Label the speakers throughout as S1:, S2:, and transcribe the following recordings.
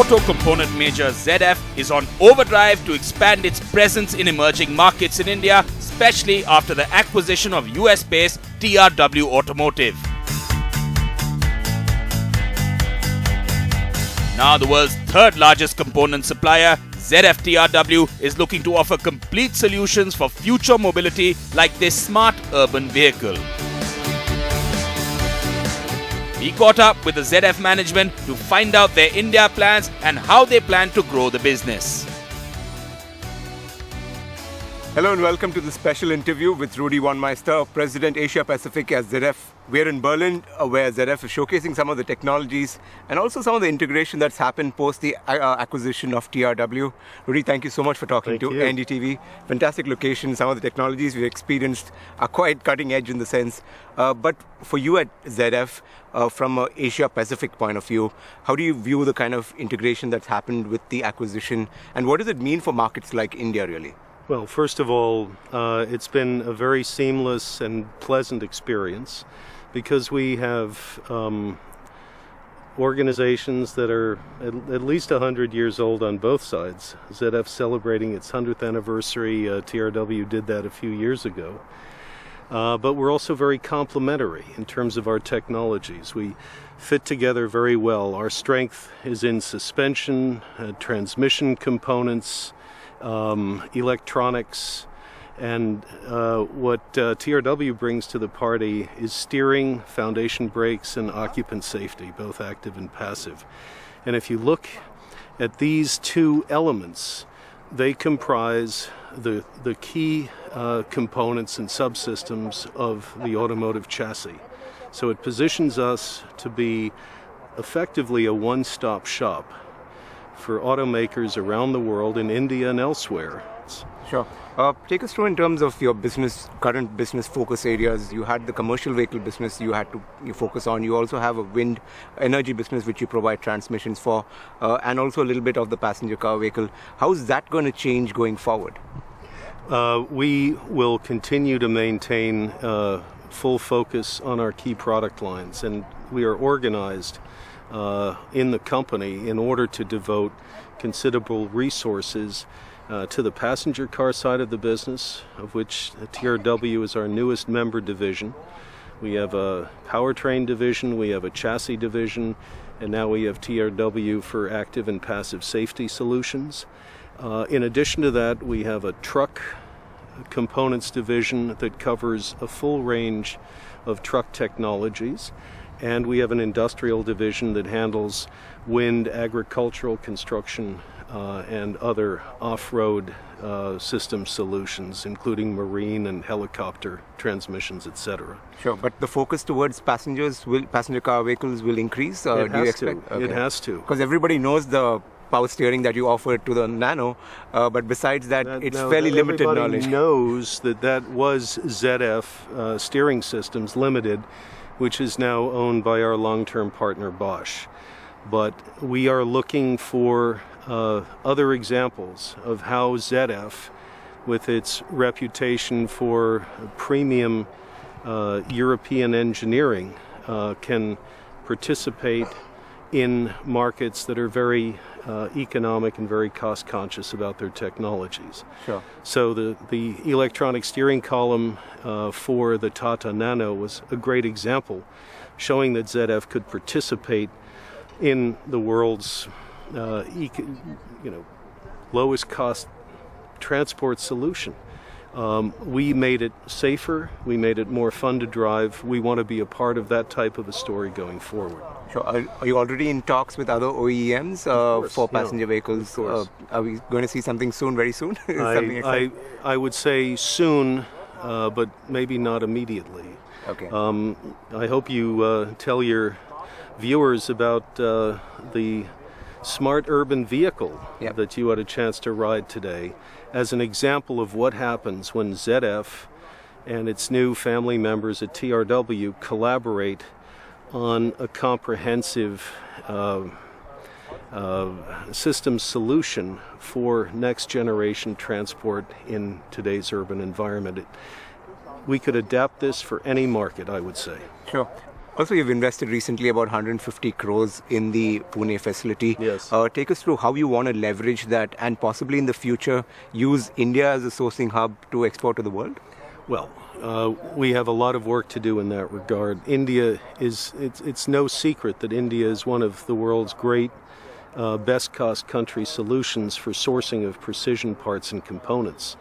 S1: auto component major ZF is on overdrive to expand its presence in emerging markets in India, especially after the acquisition of US-based TRW Automotive. Now the world's third largest component supplier, ZF TRW is looking to offer complete solutions for future mobility like this smart urban vehicle. We caught up with the ZF management to find out their India plans and how they plan to grow the business.
S2: Hello and welcome to the special interview with Rudi Von Meister, President Asia Pacific at ZF. We're in Berlin where ZF is showcasing some of the technologies and also some of the integration that's happened post the acquisition of TRW. Rudi, thank you so much for talking to NDTV. Fantastic location. Some of the technologies we've experienced are quite cutting edge in the sense. But for you at ZF, from an Asia Pacific point of view, how do you view the kind of integration that's happened with the acquisition and what does it mean for markets like India really?
S3: Well, first of all, it's been a very seamless and pleasant experience because we have organizations that are at least 100 years old on both sides. ZF celebrating its 100th anniversary, TRW did that a few years ago. But we're also very complementary in terms of our technologies. We fit together very well. Our strength is in suspension, transmission components, electronics, and what TRW brings to the party is steering, foundation brakes, and occupant safety, both active and passive. And if you look at these two elements, they comprise the key components and subsystems of the automotive chassis. So it positions us to be effectively a one-stop shop for automakers around the world, in India and elsewhere.
S2: Sure. Take us through in terms of your current business focus areas. You had the commercial vehicle business you focus on. You also have a wind energy business which you provide transmissions for, and also a little bit of the passenger car vehicle. How is that going to change going forward?
S3: We will continue to maintain full focus on our key product lines, and we are organized in the company in order to devote considerable resources to the passenger car side of the business, of which TRW is our newest member division. We have a powertrain division, we have a chassis division, and now we have TRW for active and passive safety solutions. In addition to that, we have a truck components division that covers a full range of truck technologies. And we have an industrial division that handles wind, agricultural, construction, and other off-road system solutions, including marine and helicopter transmissions, etc.
S2: Sure, but the focus towards passenger car vehicles will increase?
S3: It has to. Okay. It has to.
S2: Because everybody knows the power steering that you offer to the Nano, but besides that, it's fairly limited knowledge.
S3: Everybody knows that was ZF Steering Systems Limited, which is now owned by our long-term partner Bosch. But we are looking for other examples of how ZF, with its reputation for premium European engineering, can participate in markets that are very economic and very cost-conscious about their technologies.
S2: Sure.
S3: So the electronic steering column for the Tata Nano was a great example, showing that ZF could participate in the world's lowest cost transport solution. We made it safer, we made it more fun to drive. We want to be a part of that type of a story going forward.
S2: Sure. Are you already in talks with other OEMs for passenger vehicles? Are we going to see something soon, very soon?
S3: I would say soon, but maybe not immediately.
S2: Okay.
S3: I hope you tell your viewers about the smart urban vehicle that you had a chance to ride today as an example of what happens when ZF and its new family members at TRW collaborate on a comprehensive system solution for next generation transport in today's urban environment. We could adapt this for any market, I would say.
S2: Sure. Also, you've invested recently about 150 crores in the Pune facility.
S3: Yes.
S2: Take us through how you want to leverage that and possibly in the future use India as a sourcing hub to export to the world?
S3: Well, we have a lot of work to do in that regard. India it's no secret that India is one of the world's great best cost country solutions for sourcing of precision parts and components.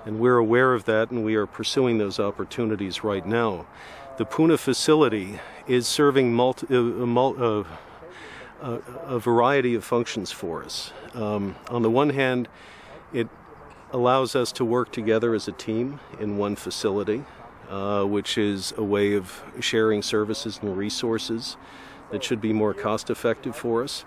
S3: And we're aware of that, and we are pursuing those opportunities right now. The Pune facility is serving a variety of functions for us. On the one hand, it allows us to work together as a team in one facility, which is a way of sharing services and resources that should be more cost-effective for us.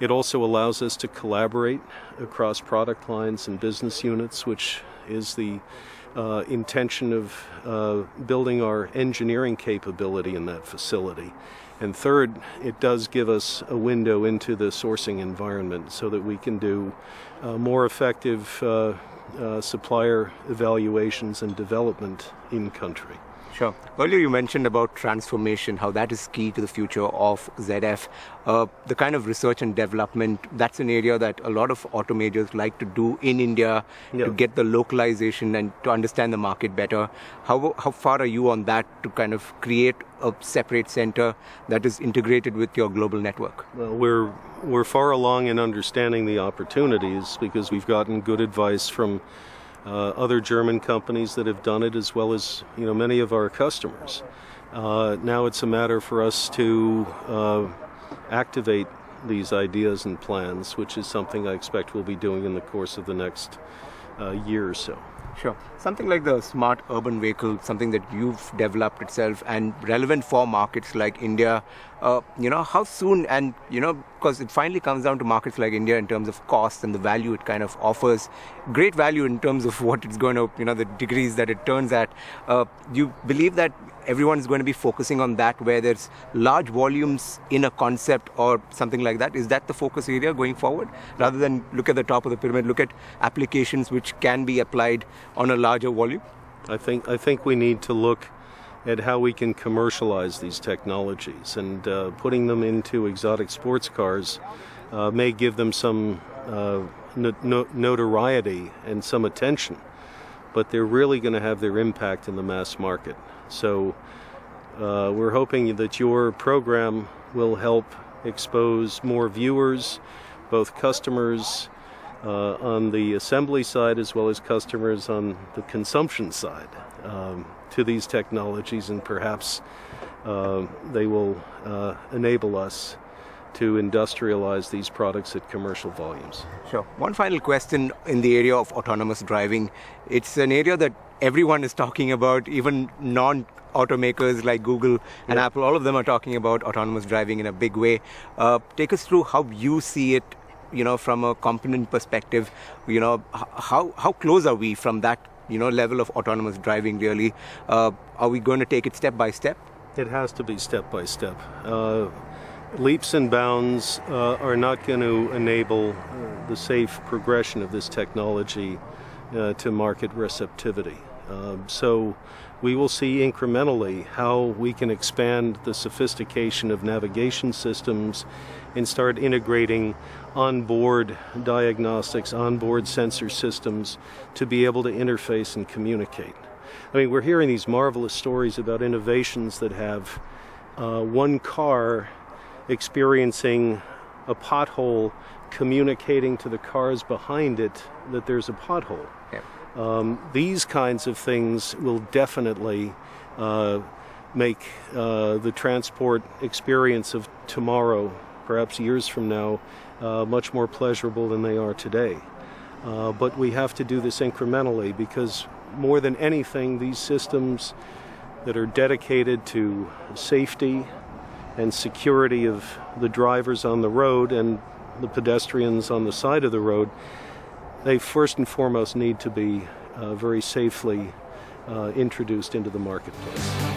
S3: It also allows us to collaborate across product lines and business units, which is the intention of building our engineering capability in that facility. And third, it does give us a window into the sourcing environment so that we can do more effective supplier evaluations and development in country.
S2: Sure. Earlier you mentioned about transformation, how that is key to the future of ZF. The kind of research and development, that's an area that a lot of auto majors like to do in India to get the localization and to understand the market better. How far are you on that to kind of create a separate center that is integrated with your global network?
S3: Well, we're far along in understanding the opportunities because we've gotten good advice from other German companies that have done it, as well as many of our customers. Now it's a matter for us to activate these ideas and plans, which is something I expect we'll be doing in the course of the next year or so.
S2: Sure. Something like the smart urban vehicle, something that you've developed itself and relevant for markets like India, how soon, and because it finally comes down to markets like India in terms of cost and the value it kind of offers, great value in terms of what it's going to, the degrees that it turns at. You believe that everyone is going to be focusing on that, where there's large volumes in a concept or something like that? Is that the focus area going forward? Rather than look at the top of the pyramid, look at applications which can be applied on a larger volume?
S3: I think we need to look at how we can commercialize these technologies, and putting them into exotic sports cars may give them some notoriety and some attention, but they're really going to have their impact in the mass market. So we're hoping that your program will help expose more viewers, both customers on the assembly side as well as customers on the consumption side, to these technologies, and perhaps they will enable us to industrialize these products at commercial volumes.
S2: Sure. One final question in the area of autonomous driving. It's an area that everyone is talking about, even non-automakers like Google and Apple, all of them are talking about autonomous driving in a big way. Take us through how you see it, from a component perspective. How close are we from that, level of autonomous driving really? Are we going to take it step by step?
S3: It has to be step by step. Leaps and bounds are not going to enable the safe progression of this technology to market receptivity. So we will see incrementally how we can expand the sophistication of navigation systems and start integrating onboard diagnostics, onboard sensor systems to be able to interface and communicate. I mean, we're hearing these marvelous stories about innovations that have one car experiencing a pothole, communicating to the cars behind it that there's a pothole. These kinds of things will definitely make the transport experience of tomorrow, perhaps years from now, much more pleasurable than they are today. But we have to do this incrementally, because more than anything, these systems that are dedicated to safety and security of the drivers on the road and the pedestrians on the side of the road, they first and foremost need to be very safely introduced into the marketplace.